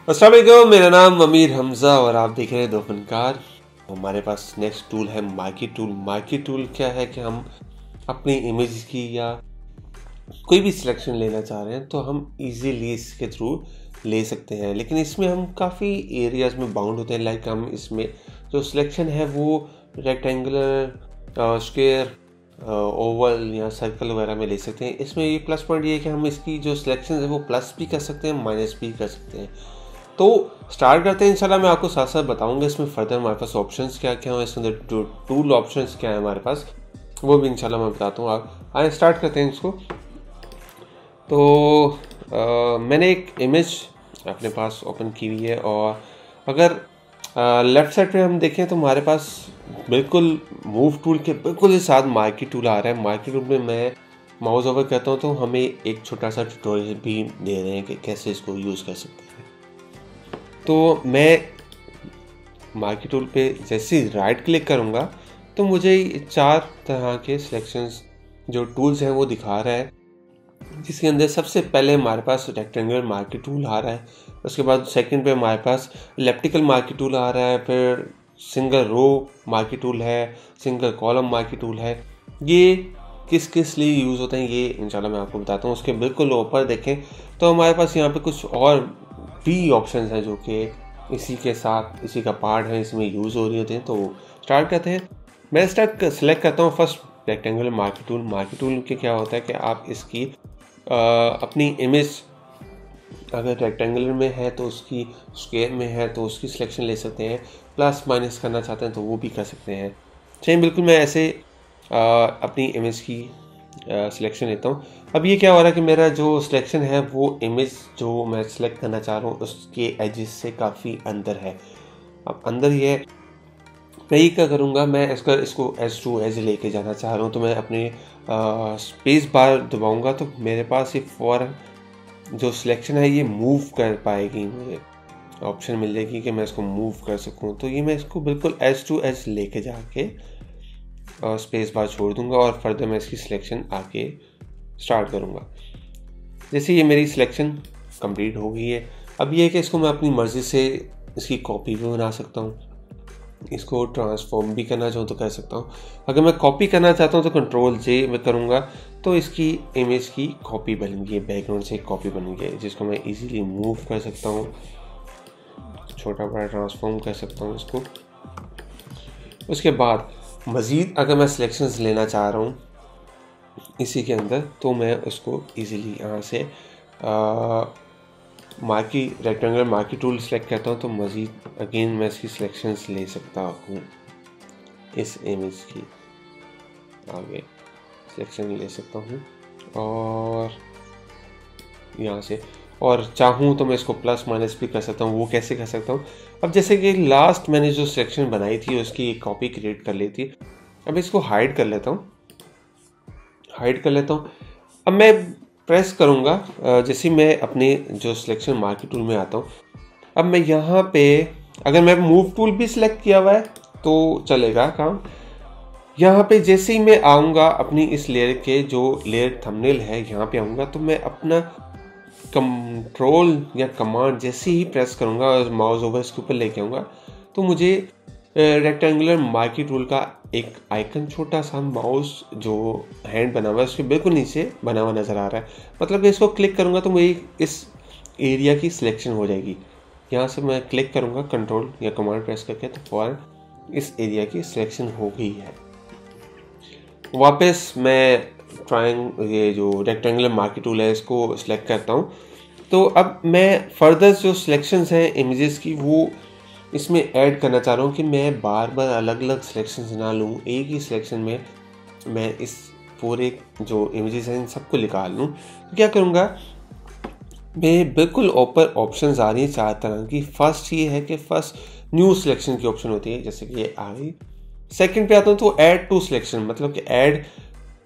अस्सलाम वालेकुम, मेरा नाम अमीर हमजा और आप देख रहे हैं दो फनकार। हमारे पास नेक्स्ट टूल है मार्की टूल। मार्की टूल क्या है कि हम अपनी इमेज की या कोई भी सिलेक्शन लेना चाह रहे हैं तो हम इजीली इसके थ्रू ले सकते हैं, लेकिन इसमें हम काफ़ी एरियाज में बाउंड होते हैं। लाइक हम इसमें जो सिलेक्शन है वो रेक्टेंगुलर, स्क्वायर, ओवल या सर्कल वगैरह में ले सकते हैं। इसमें ये प्लस पॉइंट ये है कि हम इसकी जो सिलेक्शन है वो प्लस भी कर सकते हैं, माइनस भी कर सकते हैं। तो स्टार्ट करते हैं। इंशाल्लाह मैं आपको साथ साथ बताऊंगा इसमें फर्दर हमारे पास ऑप्शंस क्या क्या हैं, इसके अंदर टूल ऑप्शंस क्या है हमारे पास, वो भी इंशाल्लाह मैं बताता हूँ। आप आए स्टार्ट करते हैं इसको। तो मैंने एक इमेज अपने पास ओपन की हुई है और अगर लेफ़्ट साइड पे हम देखें तो हमारे पास बिल्कुल मूव टूल के बिल्कुल ही साथ मार्की टूल आ रहा है। मार्की टूल में मैं माउस ओवर करता हूँ तो हमें एक छोटा सा ट्यूटोरियल भी दे रहे हैं कि कैसे इसको यूज़ कर सकते हैं। तो मैं मार्की टूल पे जैसे ही राइट क्लिक करूँगा तो मुझे 4 तरह के सिलेक्शंस जो टूल्स हैं वो दिखा रहा है, जिसके अंदर सबसे पहले हमारे पास रेक्टेंगुलर मार्की टूल आ रहा है। उसके बाद सेकंड पे हमारे पास इलिप्टिकल मार्की टूल आ रहा है, फिर सिंगल रो मार्की टूल है, सिंगल कॉलम मार्की टूल है। ये किस किस लिए यूज़ होते हैं ये इंशाल्लाह मैं आपको बताता हूँ। उसके बिल्कुल ऊपर देखें तो हमारे पास यहाँ पे कुछ और भी ऑप्शंस हैं जो कि इसी के साथ इसी का पार्ट है, इसमें यूज़ हो रही होते हैं। तो स्टार्ट करते हैं। मैं सेलेक्ट करता हूँ first rectangular marquee tool. Marquee tool के क्या होता है कि आप इसकी अपनी इमेज अगर रेक्टेंगुलर में है तो उसकी, स्क्वायर में है तो उसकी सिलेक्शन ले सकते हैं, प्लस माइनस करना चाहते हैं तो वो भी कर सकते हैं। सेम बिल्कुल मैं ऐसे अपनी इमेज की सिलेक्शन लेता हूँ। अब ये क्या हो रहा है कि मेरा जो सिलेक्शन है वो इमेज जो मैं सिलेक्ट करना चाह रहा हूँ उसके एजेस से काफ़ी अंदर है। अब अंदर ही है, मैं ये क्या करूँगा, मैं इसको एज टू एज लेके जाना चाह रहा हूँ तो मैं अपने स्पेस बार दबाऊँगा तो मेरे पास ये फॉर जो सिलेक्शन है ये मूव कर पाएगी, मुझे ऑप्शन मिल जाएगी कि मैं इसको मूव कर सकूँ। तो ये मैं इसको बिल्कुल एज टू एज लेके जाके स्पेस बार छोड़ दूंगा और फर्दर मैं इसकी सिलेक्शन आके स्टार्ट करूंगा। जैसे ये मेरी सिलेक्शन कंप्लीट हो गई है, अब ये है कि इसको मैं अपनी मर्ज़ी से इसकी कॉपी भी बना सकता हूँ, इसको ट्रांसफॉर्म भी करना चाहूँ तो कर सकता हूँ। अगर मैं कॉपी करना चाहता हूँ तो कंट्रोल जे मैं करूँगा तो इसकी इमेज की कॉपी बनेगी, बैकग्राउंड से कॉपी बनेगी जिसको मैं इजीली मूव कर सकता हूँ, छोटा बड़ा ट्रांसफॉर्म कर सकता हूँ इसको। उसके बाद मज़ीद अगर मैं सिलेक्शंस लेना चाह रहा हूँ इसी के अंदर तो मैं उसको इजीली यहाँ से marquee rectangular marquee tool select करता हूँ तो मज़ीद अगेन मैं इसकी सिलेक्शंस ले सकता हूँ। इस इमेज की आगे सिलेक्शन ले सकता हूँ और यहाँ से, और चाहूँ तो मैं इसको प्लस माइनस भी कर सकता हूँ। वो कैसे कर सकता हूँ, अब जैसे कि लास्ट मैंने जो सेक्शन बनाई थी उसकी एक कॉपी क्रिएट कर ली थी। अब इसको हाइड कर लेता हूँ, अब मैं प्रेस करूँगा जैसे मैं अपने जो सिलेक्शन मार्की टूल में आता हूँ। अब मैं यहाँ पे अगर मैं मूव टूल भी सिलेक्ट किया हुआ है तो चलेगा काम। यहाँ पे जैसे ही मैं आऊँगा अपनी इस लेयर के जो लेयर थंबनेल है यहाँ पे आऊँगा तो मैं अपना कंट्रोल या कमांड जैसे ही प्रेस करूँगा और माउस ओवर इसके ऊपर लेके आऊँगा तो मुझे रेक्टेंगुलर मार्की टूल का एक आइकन छोटा सा माउस जो हैंड बना हुआ है उसके बिल्कुल नीचे बना हुआ नज़र आ रहा है। मतलब कि इसको क्लिक करूँगा तो मेरी इस एरिया की सिलेक्शन हो जाएगी। यहाँ से मैं क्लिक करूँगा कंट्रोल या कमांड प्रेस करके तो फौरन इस एरिया की सिलेक्शन हो गई है। वापस मैं ये जो रेक्टेंगुलर मार्की टूल है इसको सिलेक्ट करता हूँ। तो अब मैं फर्दर जो सिलेक्शंस हैं इमेजेस की वो इसमें ऐड करना चाह रहा हूँ कि मैं बार बार अलग अलग सिलेक्शंस ना लूँ, एक ही सिलेक्शन में मैं इस पूरे जो इमेजेस हैं इन सबको निकाल लूँ। तो क्या करूँगा, मैं बिल्कुल ऊपर ऑप्शंस आ रही हैं 4 तरह की। फर्स्ट ये है कि फर्स्ट न्यू सिलेक्शन की ऑप्शन होती है, जैसे कि ये आ गई। सेकंड पे आता हूँ तो ऐड टू सिलेक्शन, मतलब कि ऐड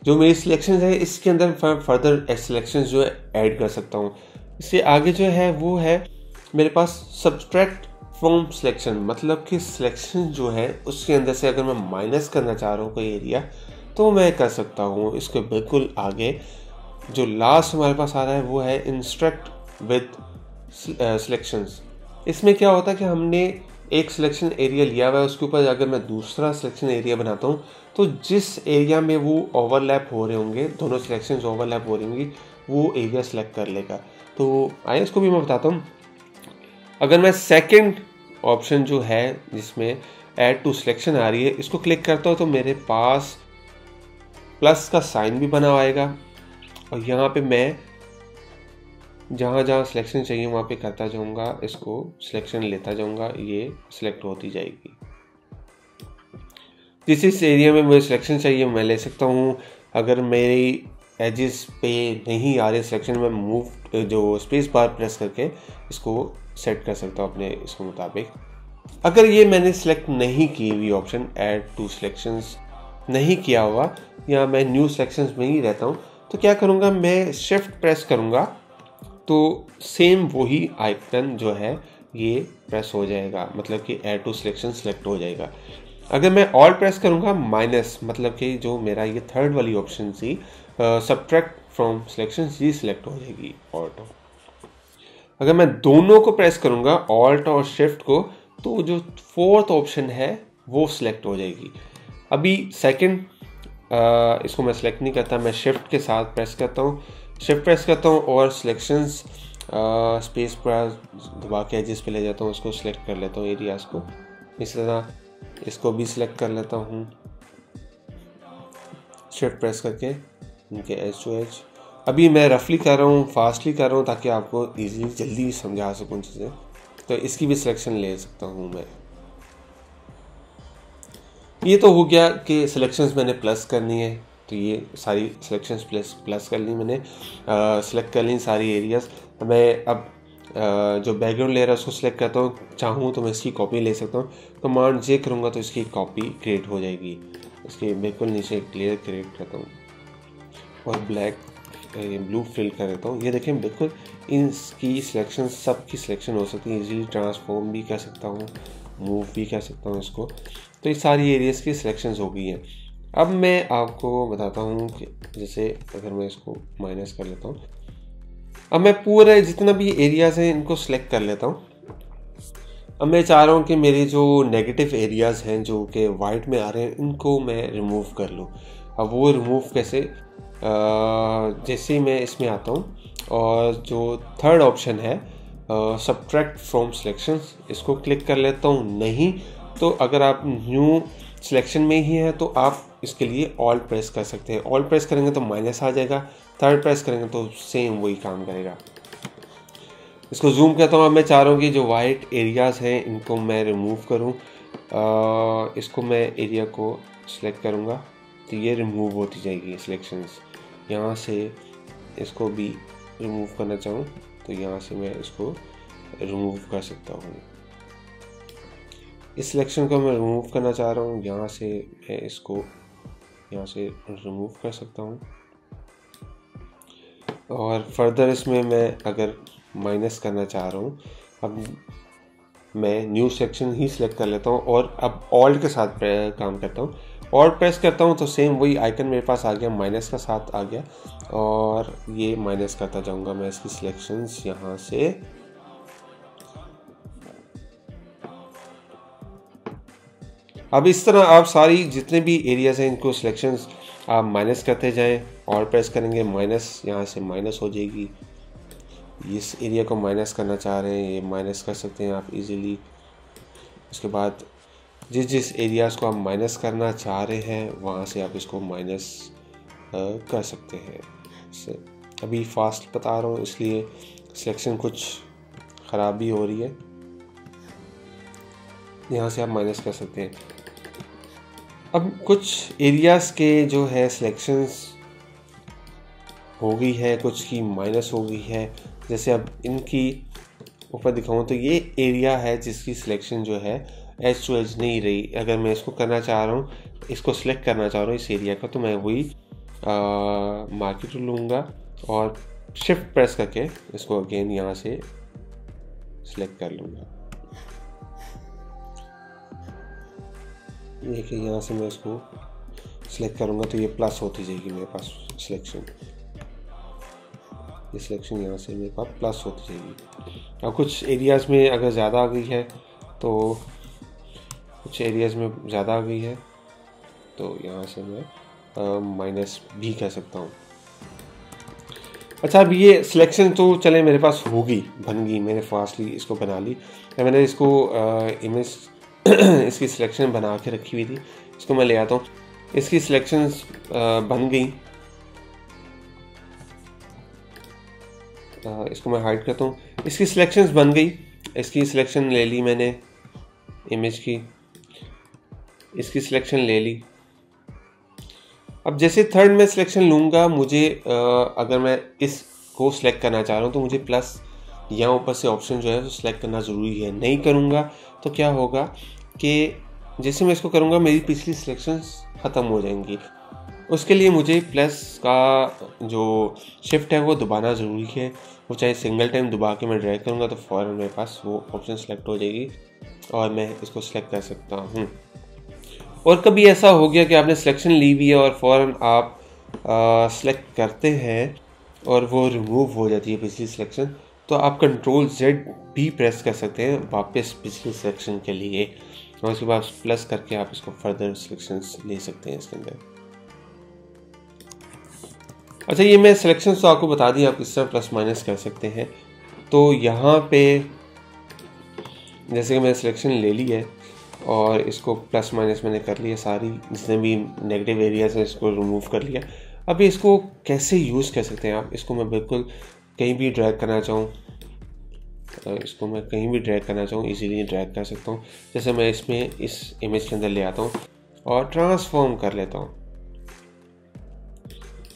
जो मेरी सिलेक्शन है इसके अंदर फर्दर सिलेक्शन जो है ऐड कर सकता हूँ। इससे आगे जो है वो है मेरे पास सब्सट्रैक्ट फ्रॉम सिलेक्शन, मतलब कि सिलेक्शन जो है उसके अंदर से अगर मैं माइनस करना चाह रहा हूँ कोई एरिया तो मैं कर सकता हूँ। इसके बिल्कुल आगे जो लास्ट हमारे पास आ रहा है वो है इंस्ट्रक्ट विद सिलेक्शंस। इसमें क्या होता है कि हमने एक सिलेक्शन एरिया लिया हुआ है, उसके ऊपर अगर मैं दूसरा सिलेक्शन एरिया बनाता हूँ तो जिस एरिया में वो ओवरलैप हो रहे होंगे, दोनों सिलेक्शंस ओवरलैप हो रही होंगी, वो एरिया सेलेक्ट कर लेगा। तो आइए इसको भी मैं बताता हूँ। अगर मैं सेकंड ऑप्शन जो है जिसमें ऐड टू सिलेक्शन आ रही है, इसको क्लिक करता हूँ तो मेरे पास प्लस का साइन भी बना आएगा और यहाँ पे मैं जहाँ जहाँ सिलेक्शन चाहिए वहाँ पे करता जाऊँगा, इसको सिलेक्शन लेता जाऊँगा, ये सिलेक्ट होती जाएगी। जिस एरिया में मुझे सिलेक्शन चाहिए मैं ले सकता हूँ। अगर मेरी एजेस पे नहीं आ रहे सिलेक्शन, में मूव जो स्पेस बार प्रेस करके इसको सेट कर सकता हूँ अपने इसके मुताबिक। अगर ये मैंने सेलेक्ट नहीं की हुई ऑप्शन ऐड टू सिलेक्शंस नहीं किया हुआ या मैं न्यू सिलेक्शंस में ही रहता हूँ, तो क्या करूँगा, मैं शिफ्ट प्रेस करूँगा तो सेम वही आइकन जो है ये प्रेस हो जाएगा, मतलब कि ऐड टू सिलेक्शन सेलेक्ट हो जाएगा। अगर मैं ऑल प्रेस करूँगा माइनस, मतलब कि जो मेरा ये थर्ड वाली ऑप्शन थी सब्ट्रैक्ट फ्रॉम सिलेक्शन, ये सिलेक्ट हो जाएगी ऑल्ट। अगर मैं दोनों को प्रेस करूँगा ऑल्ट और शिफ्ट को, तो जो फोर्थ ऑप्शन है वो सिलेक्ट हो जाएगी। अभी सेकंड इसको मैं सिलेक्ट नहीं करता, मैं शिफ्ट के साथ प्रेस करता हूँ, शिफ्ट प्रेस करता हूँ और सिलेक्शंस स्पेस पर दबा के एजेस पे ले जाता हूँ, उसको सिलेक्ट कर लेता हूँ एरियाज़ को। इस तरह इसको भी सिलेक्ट कर लेता हूँ शिफ्ट प्रेस करके इनके एज टू एज। अभी मैं रफली कर रहा हूँ, फास्टली कर रहा हूँ ताकि आपको इजीली जल्दी समझा सकूँ चीज़ें। तो इसकी भी सिलेक्शन ले सकता हूँ मैं। ये तो हो गया कि सिलेक्शंस मैंने प्लस करनी है, तो ये सारी सिलेक्शंस प्लस कर ली मैंने, सिलेक्ट कर ली सारी एरियाज़। मैं अब जो बैकग्राउंड लेयर है उसको सिलेक्ट करता हूँ, चाहूँ तो मैं इसकी कॉपी ले सकता हूँ। कमांड जे करूँगा तो इसकी कॉपी क्रिएट हो जाएगी। इसके बिल्कुल नीचे क्लियर क्रिएट करता हूँ और ब्लैक ब्लू फिल कर देता हूँ। ये देखें बिल्कुल इसकी सिलेक्शन सबकी सिलेक्शन हो सकती है, इजीली ट्रांसफॉर्म भी कर सकता हूँ, मूव भी कर सकता हूँ इसको। तो ये सारी एरियाज़ की सिलेक्शंस हो गई हैं। अब मैं आपको बताता हूँ कि जैसे अगर मैं इसको माइनस कर लेता हूँ, अब मैं पूरे जितना भी एरियाज़ हैं इनको सिलेक्ट कर लेता हूँ। अब मैं चाह रहा हूँ कि मेरे जो नेगेटिव एरियाज़ हैं जो कि वाइट में आ रहे हैं, इनको मैं रिमूव कर लूँ। अब वो रिमूव कैसे, जैसे ही मैं इसमें आता हूँ और जो थर्ड ऑप्शन है सब्ट्रैक्ट फ्रॉम सिलेक्शंस, इसको क्लिक कर लेता हूँ। नहीं तो अगर आप न्यू सिलेक्शन में ही हैं तो आप इसके लिए ऑल प्रेस कर सकते हैं। ऑल प्रेस करेंगे तो माइनस आ जाएगा, थर्ड प्रेस करेंगे तो सेम वही काम करेगा। इसको जूम करता हूँ। अब मैं चाह रहा हूँ कि जो वाइट एरियाज़ हैं इनको मैं रिमूव करूँ। इसको मैं एरिया को सिलेक्ट करूँगा तो ये रिमूव होती जाएगी सिलेक्शंस। यहाँ से इसको भी रिमूव करना चाहूँ तो यहाँ से मैं इसको रिमूव कर सकता हूँ। इस सिलेक्शन को मैं रिमूव करना चाह रहा हूँ, यहाँ से मैं इसको यहाँ से रिमूव कर सकता हूँ। और फर्दर इसमें मैं अगर माइनस करना चाह रहा हूँ, अब मैं न्यू सेक्शन ही सिलेक्ट कर लेता हूँ और अब ऑल्ट के साथ काम करता हूँ। ऑल्ट प्रेस करता हूँ तो सेम वही आइकन मेरे पास आ गया, माइनस का साथ आ गया और ये माइनस करता जाऊँगा मैं इसकी सिलेक्शंस यहाँ से। अब इस तरह आप सारी जितने भी एरियाज़ हैं इनको सिलेक्शंस आप माइनस करते जाएं। ऑल प्रेस करेंगे माइनस, यहाँ से माइनस हो जाएगी। इस एरिया को माइनस करना चाह रहे हैं ये माइनस कर सकते हैं आप इजीली। उसके बाद जिस एरियाज़ को आप माइनस करना चाह रहे हैं वहाँ से आप इसको माइनस कर सकते हैं। इससे अभी फास्ट बता रहा हूँ इसलिए सिलेक्शन कुछ ख़राब भी हो रही है। यहाँ से आप माइनस कर सकते हैं। अब कुछ एरियाज़ के जो है सिलेक्शंस हो गई है, कुछ की माइनस हो गई है। जैसे अब इनकी ऊपर दिखाऊँ तो ये एरिया है जिसकी सिलेक्शन जो है एज टू एज नहीं रही। अगर मैं इसको करना चाह रहा हूँ, इसको सिलेक्ट करना चाह रहा हूँ इस एरिया का, तो मैं वही मार्कर टूल लूँगा और शिफ्ट प्रेस करके इसको अगेन यहाँ से सिलेक्ट कर लूँगा। देखिए यहाँ से मैं इसको सिलेक्ट करूँगा तो ये प्लस होती जाएगी मेरे पास सिलेक्शन। ये सिलेक्शन यहाँ से मेरे पास प्लस होती जाएगी। अब कुछ एरियाज़ में अगर ज़्यादा आ गई है तो कुछ एरियाज़ में ज़्यादा आ गई है तो यहाँ से मैं माइनस भी कह सकता हूँ। अच्छा, अब ये सिलेक्शन तो चले मेरे पास होगी, बन गई, मैंने फास्टली इसको बना ली। मैंने इसको इमेज इसकी सिलेक्शन बना के रखी हुई थी, इसको मैं ले आता हूँ। इसकी सिलेक्शंस बन गई, इसको मैं हाइड करता हूँ। इसकी सिलेक्शंस बन गई, इसकी सिलेक्शन ले ली मैंने इमेज की, इसकी सिलेक्शन ले ली। अब जैसे थर्ड में सिलेक्शन लूँगा, मुझे अगर मैं इसको सिलेक्ट करना चाह रहा हूँ तो मुझे प्लस यहाँ ऊपर से ऑप्शन जो है वो सिलेक्ट करना ज़रूरी है। नहीं करूँगा तो क्या होगा कि जैसे मैं इसको करूँगा मेरी पिछली सिलेक्शंस ख़त्म हो जाएंगी। उसके लिए मुझे प्लस का जो शिफ्ट है वो दबाना ज़रूरी है। वो चाहे सिंगल टाइम दबा के मैं ड्रैग करूँगा तो फ़ौरन मेरे पास वो ऑप्शन सेलेक्ट हो जाएगी और मैं इसको सिलेक्ट कर सकता हूँ। और कभी ऐसा हो गया कि आपने सिलेक्शन ली हुई है और फ़ौरन आप सिलेक्ट करते हैं और वो रिमूव हो जाती है पिछली सिलेक्शन, तो आप कंट्रोल Z भी प्रेस कर सकते हैं वापस पिछली सिलेक्शन के लिए, और उसके बाद प्लस करके आप इसको फर्दर सिलेक्शंस ले सकते हैं इसके अंदर। अच्छा, ये मैं सिलेक्शंस तो आपको बता दी, आप किस तरह प्लस माइनस कर सकते हैं। तो यहाँ पे जैसे कि मैंने सिलेक्शन ले ली है और इसको प्लस माइनस मैंने कर लिया, सारी जितने भी नेगेटिव एरियाज हैं इसको रिमूव कर लिया। अभी इसको कैसे यूज़ कर सकते हैं आप, इसको मैं बिल्कुल कहीं भी ड्रैग करना चाहूँ, इसको मैं कहीं भी ड्रैग करना चाहूँ इजीली ड्रैग कर सकता हूँ। जैसे मैं इसमें इस इमेज के अंदर ले आता हूँ और ट्रांसफॉर्म कर लेता हूँ,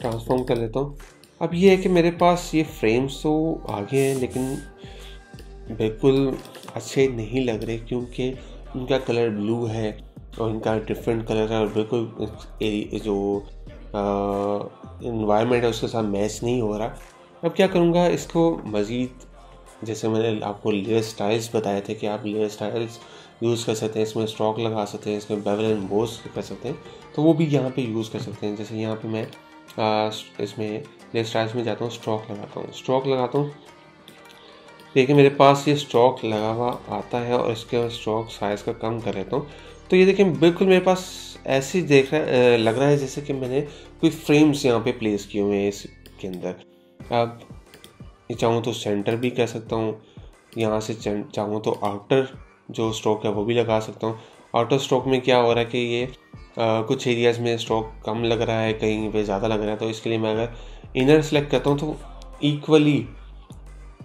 ट्रांसफॉर्म कर लेता हूँ। अब ये है कि मेरे पास ये फ्रेम्स तो आगे हैं लेकिन बिल्कुल अच्छे नहीं लग रहे, क्योंकि इनका कलर ब्लू है और इनका डिफरेंट कलर है और बिल्कुल जो इन्वायरमेंट है उसके साथ मैच नहीं हो रहा। अब क्या करूँगा, इसको मज़ीद जैसे मैंने आपको लेयर स्टाइल्स बताए थे कि आप लेयर स्टाइल्स यूज़ कर सकते हैं, इसमें स्ट्रोक लगा सकते हैं, इसमें बेवल एंड बोस कर सकते हैं, तो वो भी यहाँ पे यूज़ कर सकते हैं। जैसे यहाँ पे मैं इसमें लेयर स्टाइल्स में जाता हूँ, स्ट्रोक लगाता हूँ, देखिए मेरे पास ये स्ट्रोक लगा हुआ आता है और इसके बाद स्ट्रोक साइज़ का कम कर लेता हूँ। तो ये देखिए बिल्कुल मेरे पास ऐसे लग रहा है जैसे कि मैंने कोई फ्रेम्स यहाँ पे प्लेस किए हुए हैं इसके अंदर। अब चाहूँ तो सेंटर भी कर सकता हूँ, यहाँ से चाहूँ तो आउटर जो स्ट्रोक है वो भी लगा सकता हूँ। आउटर स्ट्रोक में क्या हो रहा है कि ये कुछ एरियाज़ में स्ट्रोक कम लग रहा है, कहीं पे ज़्यादा लग रहा है, तो इसके लिए मैं अगर इनर सेलेक्ट करता हूँ तो इक्वली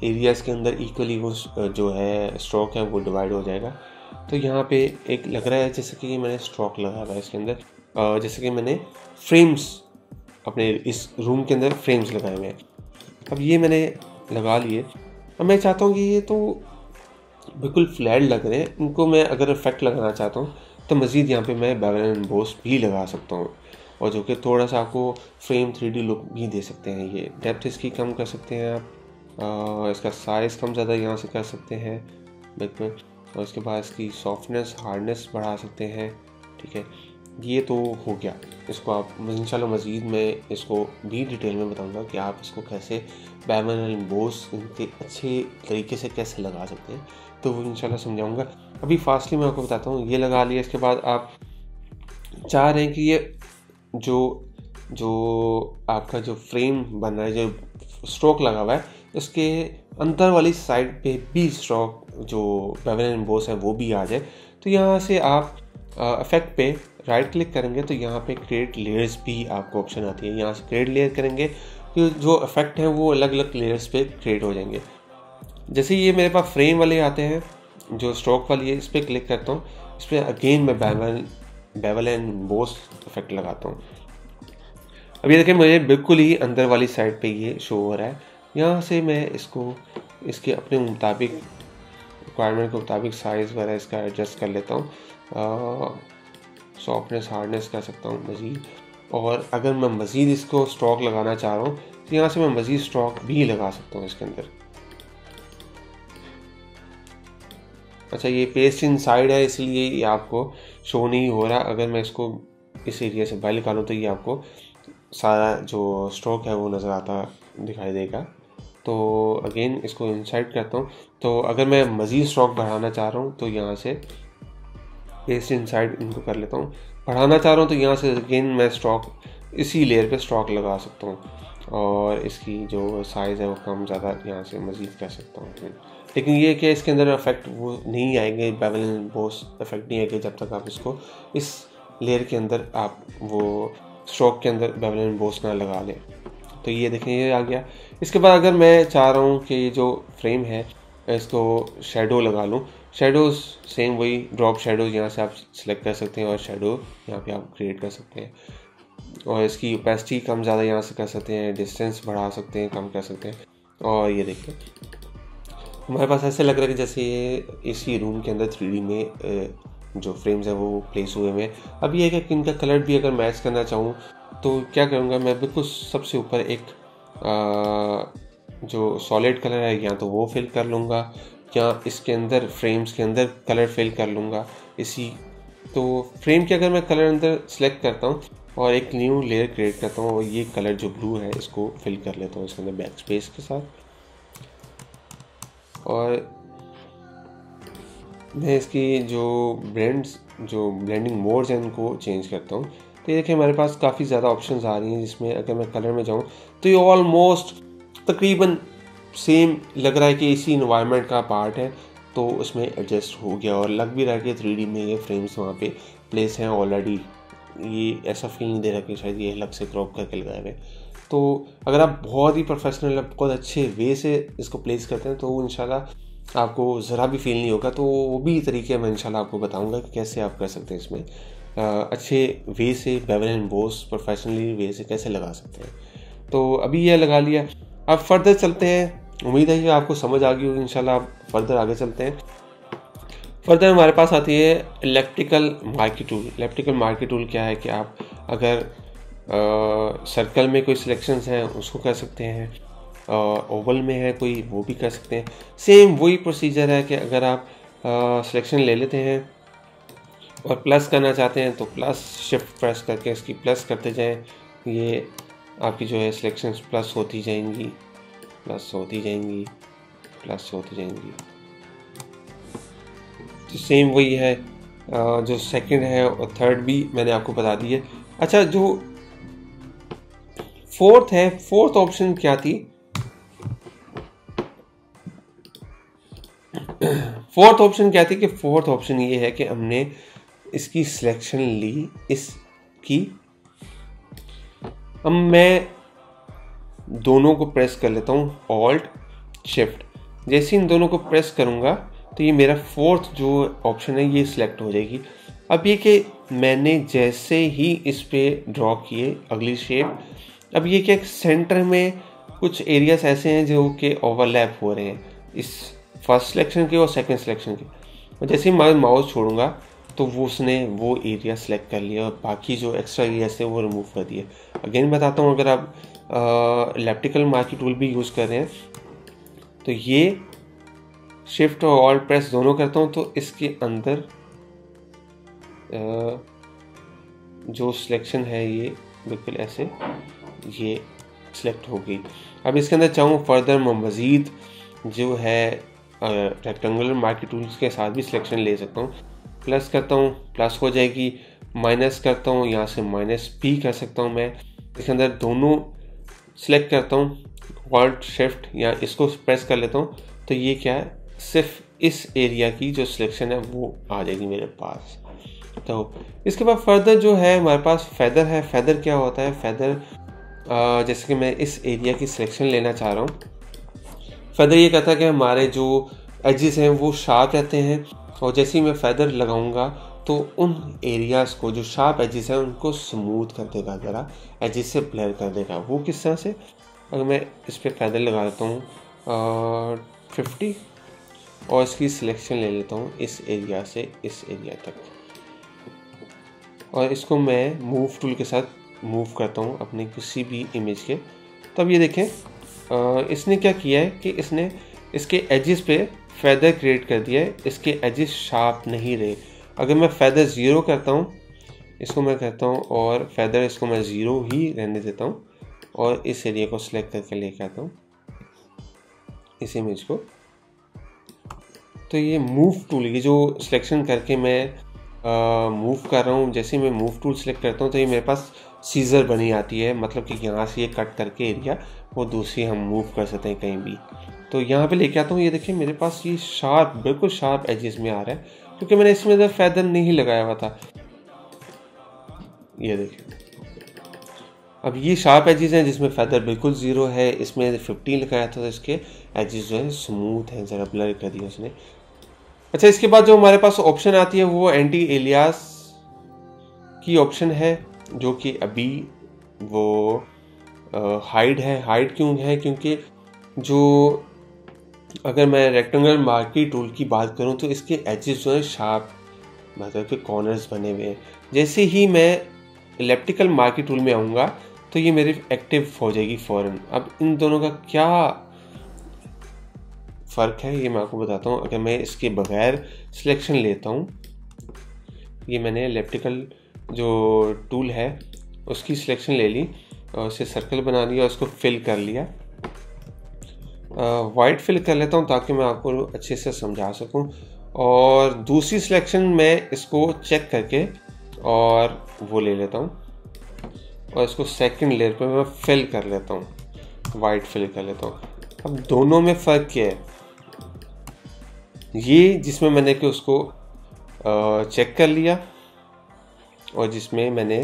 एरियाज़ के अंदर इक्वली वो जो है स्ट्रोक है वो डिवाइड हो जाएगा। तो यहाँ पे एक लग रहा है जैसे कि मैंने स्ट्रोक लगा हुआ है इसके अंदर, जैसे कि मैंने फ्रेम्स अपने इस रूम के अंदर फ्रेम्स लगाए हुए हैं। अब ये मैंने लगा लिए, अब मैं चाहता हूँ कि ये तो बिल्कुल फ्लैट लग रहे हैं, इनको मैं अगर इफेक्ट लगाना चाहता हूँ तो मज़ीद यहाँ पे मैं बेवल एंड बोस भी लगा सकता हूँ, और जो कि थोड़ा सा आपको फ्रेम 3D लुक भी दे सकते हैं। ये डेप्थ इसकी कम कर सकते हैं आप, इसका साइज़ कम ज़्यादा यहाँ से कर सकते हैं बिल्कुल, और इसके बाद इसकी सॉफ्टनेस हार्डनेस बढ़ा सकते हैं। ठीक है, ये तो हो गया। इसको आप इंशाल्लाह मज़ीद मैं इसको भी डिटेल में बताऊंगा कि आप इसको कैसे बेवल एंड बोस इनके अच्छे तरीके से कैसे लगा सकते हैं, तो वो इंशाल्लाह समझाऊंगा। अभी फास्टली मैं आपको बताता हूँ, ये लगा लिया। इसके बाद आप चाह रहे हैं कि ये जो आपका जो फ्रेम बन रहा है, जो स्ट्रोक लगा हुआ है, उसके अंदर वाली साइड पे भी स्ट्रोक जो बेवल एंड बोस है वो भी आ जाए। तो यहाँ से आप इफेक्ट पे राइट क्लिक करेंगे तो यहाँ पे क्रिएट लेयर्स भी आपको ऑप्शन आती है। यहाँ से क्रिएट लेयर करेंगे तो जो इफेक्ट हैं वो अलग अलग लेयर्स पे क्रिएट हो जाएंगे। जैसे ये मेरे पास फ्रेम वाले आते हैं, जो स्ट्रोक वाली है, इस पर क्लिक करता हूँ, इस पर अगेन मैं बेवल एंड बोस इफेक्ट लगाता हूँ। अब ये देखिए मुझे बिल्कुल ही अंदर वाली साइड पे ये शो हो रहा है। यहाँ से मैं इसको इसके अपने मुताबिक रिक्वायरमेंट के मुताबिक साइज़ वगैरह इसका एडजस्ट कर लेता हूँ, सॉफ्टनेस हार्डनेस कर सकता हूँ मज़ीद। और अगर मैं मज़ीद इसको स्ट्रोक लगाना चाह रहा हूँ तो यहाँ से मैं मज़ीद स्ट्रोक भी लगा सकता हूँ इसके अंदर। अच्छा, ये पेस्ट इन साइड है इसलिए ये आपको शो नहीं हो रहा। अगर मैं इसको इस एरिया से बाहर निकालूँ तो ये आपको सारा जो स्ट्रोक है वो नज़र आता दिखाई देगा। तो अगेन इसको इंसर्ट करता हूँ। तो अगर मैं मज़ीद स्ट्रोक बढ़ाना चाह रहा हूँ तो यहाँ से पेस्ट इनसाइड इनको कर लेता हूँ। बढ़ाना चाह रहा हूँ तो यहाँ से अगेन मैं स्ट्रोक इसी लेयर पे स्ट्रोक लगा सकता हूँ और इसकी जो साइज़ है वो कम ज़्यादा यहाँ से मज़ीद कर सकता हूँ। लेकिन ये कि इसके अंदर इफेक्ट वो नहीं आएंगे, बेवल एंड एम्बोस इफेक्ट नहीं आएंगे जब तक आप इसको इस लेयर के अंदर आप वो स्ट्रोक के अंदर बेवल एंड एम्बोस ना लगा लें। तो ये देखें ये आ गया। इसके बाद अगर मैं चाह रहा हूँ कि ये जो फ्रेम है इसको शेडो लगा लूँ, शेडोज़ सेम वही ड्रॉप शेडोज़ यहाँ से आप सिलेक्ट कर सकते हैं और शेडो यहाँ पे आप क्रिएट कर सकते हैं और इसकी ओपेसिटी कम ज़्यादा यहाँ से कर सकते हैं, डिस्टेंस बढ़ा सकते हैं, कम कर सकते हैं। और ये देखिए हमारे पास ऐसे लग रहा है कि जैसे ये इसी रूम के अंदर 3D में जो फ्रेम्स हैं वो प्लेस हुए हैं। अब ये है कि इनका कलर भी अगर मैच करना चाहूँ तो क्या करूँगा, मैं बिल्कुल सबसे ऊपर एक जो सॉलिड कलर है या तो वो फिल कर लूँगा या इसके अंदर फ्रेम्स के अंदर कलर फिल कर लूँगा इसी। तो फ्रेम के अगर मैं कलर अंदर सेलेक्ट करता हूँ और एक न्यू लेयर क्रिएट करता हूँ और ये कलर जो ब्लू है इसको फिल कर लेता हूँ इसके अंदर बैक स्पेस के साथ, और मैं इसकी जो ब्लेंडिंग मोड्स हैं उनको चेंज करता हूँ। तो ये देखिए हमारे पास काफ़ी ज़्यादा ऑप्शंस आ रही हैं जिसमें अगर मैं कलर में जाऊँ तो ये ऑलमोस्ट तकरीबन सेम लग रहा है कि इसी इन्वायरमेंट का पार्ट है। तो उसमें एडजस्ट हो गया और लग भी रहा है कि 3D में ये फ्रेम्स वहाँ पे प्लेस हैं ऑलरेडी। ये ऐसा फील नहीं दे रहा कि शायद ये अलग से क्रॉप करके लगाए हुए। तो अगर आप बहुत ही प्रोफेशनल बहुत अच्छे वे से इसको प्लेस करते हैं तो इंशाल्लाह आपको ज़रा भी फील नहीं होगा। तो वो भी तरीके मैं इंशाल्लाह आपको बताऊंगा कि कैसे आप कर सकते हैं इसमें अच्छे वे से बेवल एंड एम्बोस प्रोफेशनली वे से कैसे लगा सकते हैं। तो अभी ये लगा लिया, अब फर्दर चलते हैं। उम्मीद है कि आपको समझ आ गई होगी इंशाल्लाह। आप फर्दर आगे चलते हैं। फर्दर हमारे पास आती है electrical marquee tool. Electrical marquee tool क्या है कि आप अगर सर्कल में कोई सिलेक्शंस हैं उसको कर सकते हैं, ओवल में है कोई वो भी कर सकते हैं। सेम वही प्रोसीजर है कि अगर आप सिलेक्शन ले लेते हैं और प्लस करना चाहते हैं तो प्लस शिफ्ट प्रेस करके इसकी प्लस करते जाएं, ये आपकी जो है सिलेक्शंस प्लस होती जाएंगी, प्लस होती जाएंगी, प्लस होती जाएंगी। तो सेम वही है जो सेकंड है और थर्ड भी मैंने आपको बता दी है। अच्छा जो फोर्थ है, फोर्थ ऑप्शन क्या थी? फोर्थ ऑप्शन क्या थी कि फोर्थ ऑप्शन ये है कि हमने इसकी सिलेक्शन ली इसकी, अब मैं दोनों को प्रेस कर लेता हूँ ऑल्ट शिफ्ट। जैसे इन दोनों को प्रेस करूँगा तो ये मेरा फोर्थ जो ऑप्शन है ये सिलेक्ट हो जाएगी। अब ये कि मैंने जैसे ही इस पे ड्रॉ किए अगली शेप, अब ये क्या सेंटर में कुछ एरियाज ऐसे हैं जो कि ओवरलैप हो रहे हैं इस फर्स्ट सिलेक्शन के और सेकंड सिलेक्शन के, और जैसे ही मैं माउस छोड़ूंगा तो वो उसने वो एरिया सेलेक्ट कर लिया और बाकी जो एक्स्ट्रा एरियाज थे वो रिमूव कर दिए। अगेन बताता हूँ, अगर आप इलेक्ट्रिकल मार्की टूल भी यूज़ कर रहे हैं तो ये शिफ्ट और ऑल्ट प्रेस दोनों करता हूँ तो इसके अंदर जो सिलेक्शन है ये बिल्कुल ऐसे ये सिलेक्ट हो गई। अब इसके अंदर चाहूँ फर्दर मज़ीद जो है रेक्टेंगुलर मार्की टूल्स के साथ भी सिलेक्शन ले सकता हूँ। प्लस करता हूँ प्लस हो जाएगी, माइनस करता हूँ यहाँ से माइनस भी कर सकता हूँ। मैं इसके अंदर दोनों सिलेक्ट करता हूँ ऑल्ट शिफ्ट या इसको प्रेस कर लेता हूँ तो ये क्या है सिर्फ इस एरिया की जो सिलेक्शन है वो आ जाएगी मेरे पास। तो इसके बाद फर्दर जो है हमारे पास फेदर है। फेदर क्या होता है? फेदर जैसे कि मैं इस एरिया की सिलेक्शन लेना चाह रहा हूँ। फेदर ये कहता है कि हमारे जो एजेस हैं वो शार्प रहते हैं और जैसे ही मैं फेदर लगाऊंगा तो उन एरियाज़ को जो शार्प एजेस हैं उनको स्मूथ कर देगा, ज़रा एजेस से ब्लर कर देगा। वो किस तरह से? अगर मैं इस पर फेदर लगा देता हूँ 50 और इसकी सिलेक्शन ले लेता हूँ इस एरिया से इस एरिया तक और इसको मैं मूव टूल के साथ मूव करता हूँ अपने किसी भी इमेज के। तब ये देखें इसने क्या किया है कि इसने इसके एजेस पे फेदर क्रिएट कर दिया है, इसके एजेस शार्प नहीं रहे। अगर मैं फेदर 0 करता हूँ, इसको मैं कहता हूँ और फेदर इसको मैं 0 ही रहने देता हूँ और इस एरिया को सिलेक्ट करके लेके आता हूँ इस इमेज को, तो ये मूव टूल, ये जो सिलेक्शन करके मैं मूव कर रहा हूँ, जैसे मैं मूव टूल सेलेक्ट करता हूँ तो ये मेरे पास सीजर बनी आती है, मतलब कि यहाँ से ये कट करके एरिया वो दूसरी हम मूव कर सकते हैं कहीं भी। तो यहाँ पे लेके आता हूँ, ये देखिए मेरे पास ये शार्प, बिल्कुल शार्प एजेस में आ रहा है, क्योंकि मैंने इसमें ज़रा फैदर नहीं लगाया हुआ था। ये देखिए अब ये शार्प एजेस हैं जिसमें फैदर बिल्कुल ज़ीरो है, इसमें 15 लगाया था तो इसके एजेस जो है स्मूथ हैं, ज़रा ब्लर कर दिया उसने। अच्छा, इसके बाद जो हमारे पास ऑप्शन आती है वो एंटी एलियास की ऑप्शन है, जो कि अभी वो हाइड है। हाइड क्यों है? क्योंकि जो अगर मैं रेक्टेंगुलर मार्की टूल की बात करूं तो इसके एजेस जो है शार्प, मतलब कि कॉर्नर्स बने हुए हैं। जैसे ही मैं इलेप्टिकल मार्की टूल में आऊँगा तो ये मेरी एक्टिव हो जाएगी फ़ौरन। अब इन दोनों का क्या फ़र्क है ये मैं आपको बताता हूँ। अगर मैं इसके बगैर सिलेक्शन लेता हूँ, ये मैंने इलेप्टिकल जो टूल है उसकी सिलेक्शन ले ली और उसे सर्कल बना लिया, उसको फिल कर लिया। वाइट फिल कर लेता हूँ ताकि मैं आपको अच्छे से समझा सकूँ। और दूसरी सिलेक्शन में इसको चेक करके और वो ले लेता हूँ और इसको सेकंड लेयर पे मैं फिल कर लेता हूँ, वाइट फिल कर लेता हूँ। अब दोनों में फ़र्क क्या है? ये जिसमें मैंने कि उसको चेक कर लिया और जिसमें मैंने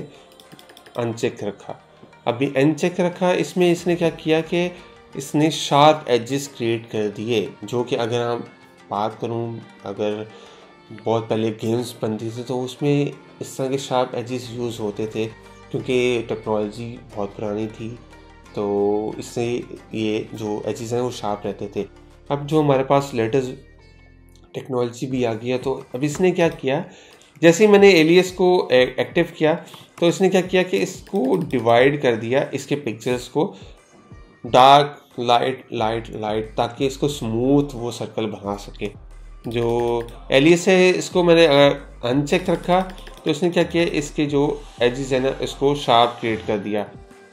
अनचेक रखा। अभी अनचेक रखा, इसमें इसने क्या किया कि इसने शार्प एजेस क्रिएट कर दिए, जो कि अगर हम बात करूं, अगर बहुत पहले गेम्स बनती थी तो उसमें इस तरह के शार्प एजेस यूज़ होते थे, क्योंकि टेक्नोलॉजी बहुत पुरानी थी तो इससे ये जो एजेस हैं वो शार्प रहते थे। अब जो हमारे पास लेटेस्ट टेक्नोलॉजी भी आ गई है तो अब इसने क्या किया, जैसे ही मैंने एलियस को एक्टिव किया तो इसने क्या किया कि इसको डिवाइड कर दिया, इसके पिक्चर्स को डार्क लाइट लाइट लाइट, ताकि इसको स्मूथ वो सर्कल बना सके। जो एलियस है इसको मैंने अनचेक रखा तो इसने क्या किया, इसके जो एजेस है ना इसको शार्प क्रिएट कर दिया।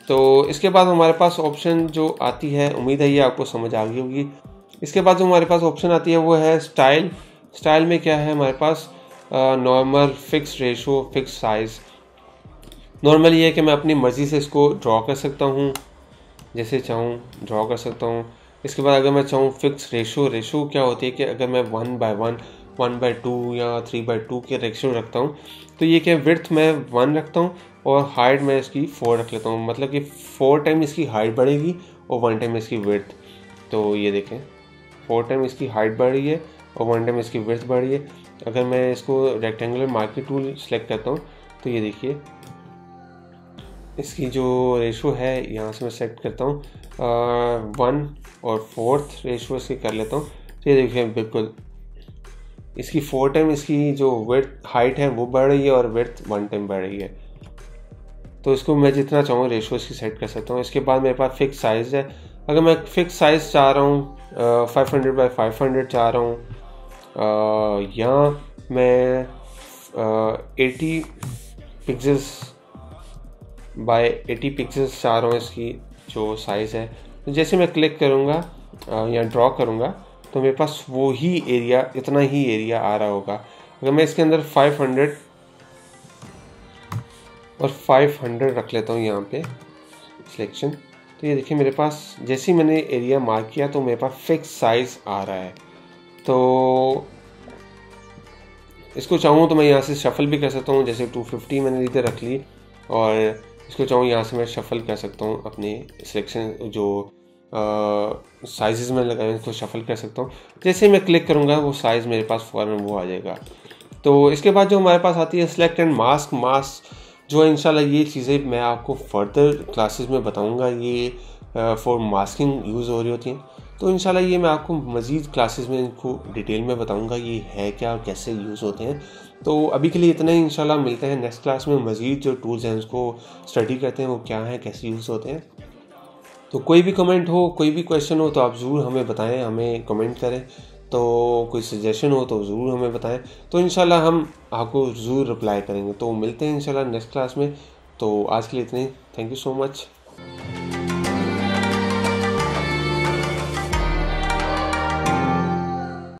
तो इसके बाद हमारे पास ऑप्शन जो आती है, उम्मीद है ये आपको समझ आ गई होगी। इसके बाद जो हमारे पास ऑप्शन आती है वो है स्टाइल। स्टाइल में क्या है हमारे पास, normal, fix ratio, fix size. Normal ये है कि मैं अपनी मर्ज़ी से इसको ड्रॉ कर सकता हूँ, जैसे चाहूँ ड्रॉ कर सकता हूँ। इसके बाद अगर मैं चाहूँ फिक्स रेशो, रेशो क्या होती है कि अगर मैं 1/1, 1/2 या 3/2 के रेशो रखता हूँ तो ये क्या, विड्थ मैं 1 रखता हूँ और हाइट मैं इसकी 4 रख लेता हूँ, मतलब कि 4 टाइम इसकी हाइट बढ़ेगी और 1 टाइम इसकी विड्थ। तो ये देखें 4 टाइम इसकी हाइट बढ़ रही है और 1 टाइम इसकी विड्थ बढ़ रही है। अगर मैं इसको रेक्टेंगुलर मार्की टूल सेलेक्ट करता हूँ तो ये देखिए इसकी जो रेशो है यहाँ से मैं सेलेक्ट करता हूँ 1 और 4th रेशो इसकी कर लेता हूँ। तो ये देखिए बिल्कुल इसकी 4 टाइम इसकी जो विड्थ हाइट है वो बढ़ रही है और विड्थ 1 टाइम बढ़ रही है। तो इसको मैं जितना चाहूँ रेशो इसकी सेट कर सकता हूँ। इसके बाद मेरे पास फिक्स साइज़ है। अगर मैं फिक्स साइज़ चाह रहा हूँ 500x500 चाह रहा हूँ, या मैं 80 पिक्सल्स बाय 80 पिक्सल्स चाह रहा हूँ इसकी जो साइज़ है। तो जैसे मैं क्लिक करूँगा या ड्रॉ करूँगा तो मेरे पास वो ही एरिया, इतना ही एरिया आ रहा होगा। अगर मैं इसके अंदर 500 और 500 रख लेता हूँ यहाँ पे सिलेक्शन, तो ये देखिए मेरे पास जैसे ही मैंने एरिया मार्क किया तो मेरे पास फिक्स साइज़ आ रहा है। तो इसको चाहूँ तो मैं यहाँ से शफ़ल भी कर सकता हूँ, जैसे 250 मैंने इधर रख ली और इसको चाहूँ यहाँ से मैं शफ़ल कर सकता हूँ, अपने सिलेक्शन जो साइज़ में लगाए इसको शफ़ल कर सकता हूँ। जैसे मैं क्लिक करूँगा वो साइज़ मेरे पास फ़ौरन वो आ जाएगा। तो इसके बाद जो हमारे पास आती है सेलेक्ट एंड मास्क जो है इंशाल्लाह ये चीज़ें मैं आपको फर्दर क्लासेस में बताऊँगा। ये फॉर मास्किंग यूज़ हो रही होती हैं, तो इंशाल्लाह ये मैं आपको मज़ीद क्लासेस में इनको डिटेल में बताऊँगा ये है क्या और कैसे यूज़ होते हैं। तो अभी के लिए इतना ही, इंशाल्लाह मिलते हैं नेक्स्ट क्लास में। मज़ीद जो टूल्स हैं उसको स्टडी करते हैं वो क्या है, कैसे यूज़ होते हैं। तो कोई भी कमेंट हो, कोई भी क्वेश्चन हो तो आप ज़रूर हमें बताएं, हमें कमेंट करें। तो कोई सजेशन हो तो ज़रूर हमें बताएं, तो इंशाल्लाह हम आपको ज़रूर रिप्लाई करेंगे। तो मिलते हैं इंशाल्लाह नेक्स्ट क्लास में। तो आज के लिए इतने ही, थैंक यू सो मच।